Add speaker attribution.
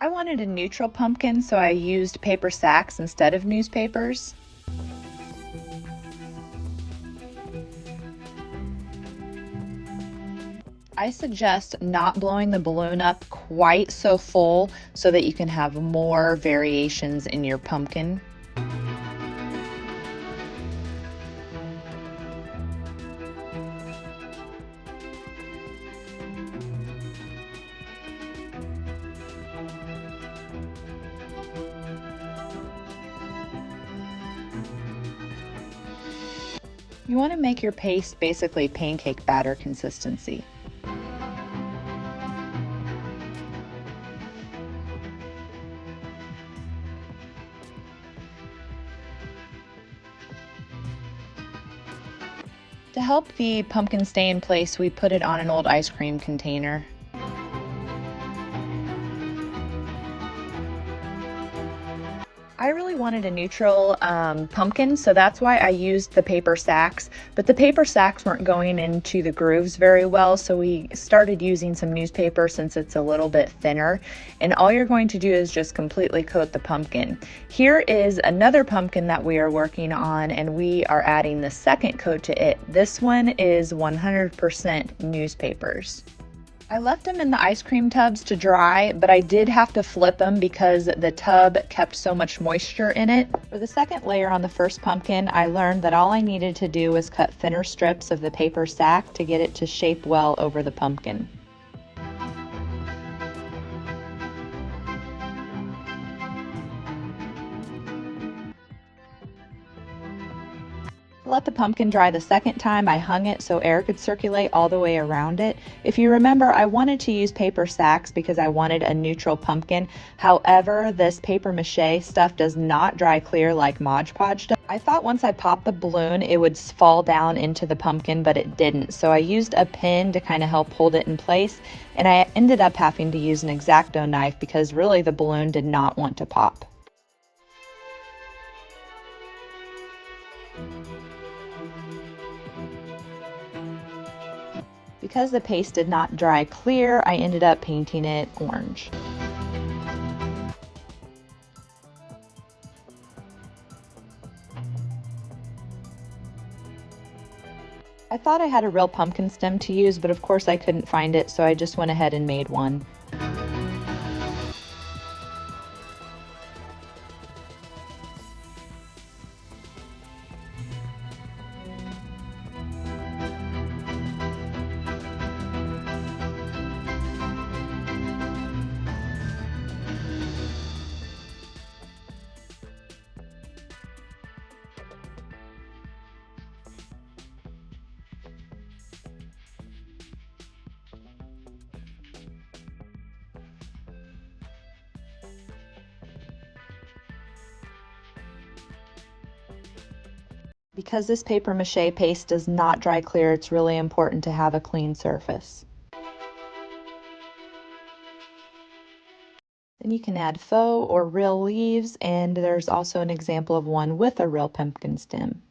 Speaker 1: I wanted a neutral pumpkin, so I used paper sacks instead of newspapers. I suggest not blowing the balloon up quite so full so that you can have more variations in your pumpkin. You want to make your paste basically pancake batter consistency. To help the pumpkin stay in place, we put it on an old ice cream container. I really wanted a neutral pumpkin, so that's why I used the paper sacks, but the paper sacks weren't going into the grooves very well, so we started using some newspaper since it's a little bit thinner, and all you're going to do is just completely coat the pumpkin. Here is another pumpkin that we are working on, and we are adding the second coat to it. This one is 100% newspapers. I left them in the ice cream tubs to dry, but I did have to flip them because the tub kept so much moisture in it. For the second layer on the first pumpkin, I learned that all I needed to do was cut thinner strips of the paper sack to get it to shape well over the pumpkin. To let the pumpkin dry the second time, I hung it so air could circulate all the way around it. If you remember, I wanted to use paper sacks because I wanted a neutral pumpkin. However, this paper mache stuff does not dry clear like Mod Podge does. I thought once I popped the balloon, it would fall down into the pumpkin, but it didn't. So I used a pin to kind of help hold it in place, and I ended up having to use an X-Acto knife because really the balloon did not want to pop. Because the paste did not dry clear, I ended up painting it orange. I thought I had a real pumpkin stem to use, but of course I couldn't find it, so I just went ahead and made one. Because this paper mache paste does not dry clear, it's really important to have a clean surface. Then you can add faux or real leaves, and there's also an example of one with a real pumpkin stem.